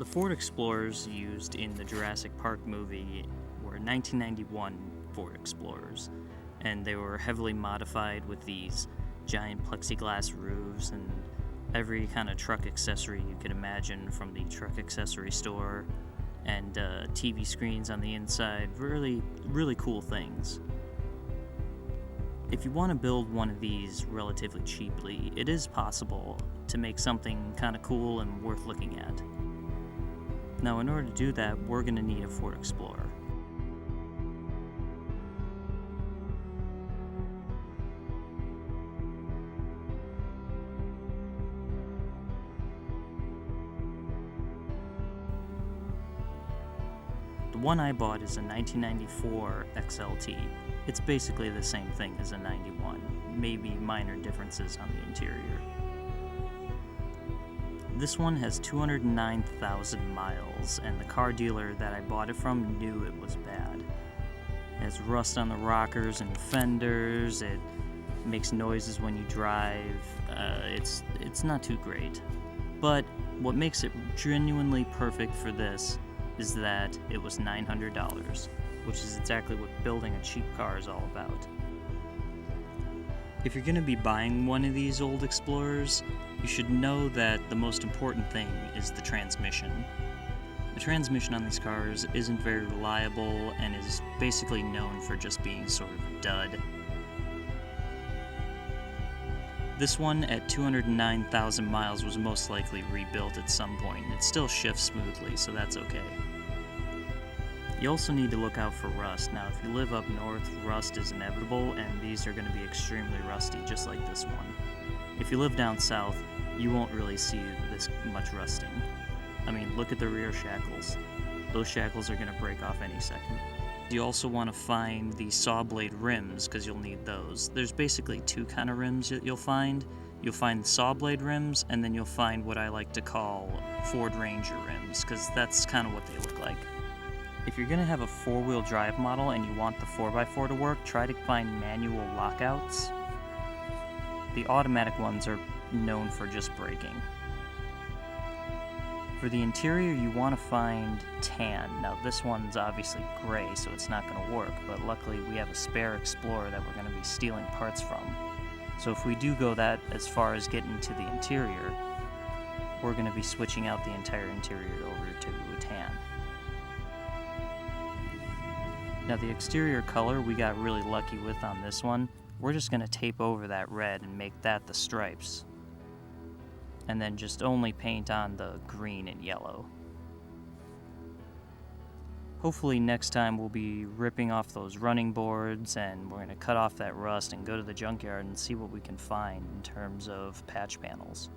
The Ford Explorers used in the Jurassic Park movie were 1991 Ford Explorers, and they were heavily modified with these giant plexiglass roofs and every kind of truck accessory you could imagine from the truck accessory store, and TV screens on the inside. Really, really cool things. If you want to build one of these relatively cheaply, it is possible to make something kind of cool and worth looking at. Now, in order to do that, we're going to need a Ford Explorer. The one I bought is a 1994 XLT. It's basically the same thing as a 91, maybe minor differences on the interior. This one has 209,000 miles, and the car dealer that I bought it from knew it was bad. It has rust on the rockers and fenders, it makes noises when you drive, it's not too great. But what makes it genuinely perfect for this is that it was $900, which is exactly what building a cheap car is all about. If you're going to be buying one of these old Explorers, you should know that the most important thing is the transmission. The transmission on these cars isn't very reliable and is basically known for just being sort of a dud. This one at 209,000 miles was most likely rebuilt at some point. It still shifts smoothly, so that's okay. You also need to look out for rust. Now, if you live up north, rust is inevitable, and these are going to be extremely rusty, just like this one. If you live down south, you won't really see this much rusting. I mean, look at the rear shackles. Those shackles are going to break off any second. You also want to find the saw blade rims, because you'll need those. There's basically two kind of rims that you'll find. You'll find the saw blade rims, and then you'll find what I like to call Ford Ranger rims, because that's kind of what they look like. If you're going to have a four-wheel drive model and you want the 4x4 to work, try to find manual lockouts. The automatic ones are known for just braking. For the interior, you want to find tan. Now, this one's obviously gray, so it's not going to work, but luckily we have a spare Explorer that we're going to be stealing parts from. So if we do go that as far as getting to the interior, we're going to be switching out the entire interior over to tan. Now, the exterior color we got really lucky with on this one. We're just going to tape over that red and make that the stripes. And then just only paint on the green and yellow. Hopefully next time we'll be ripping off those running boards and we're going to cut off that rust and go to the junkyard and see what we can find in terms of patch panels.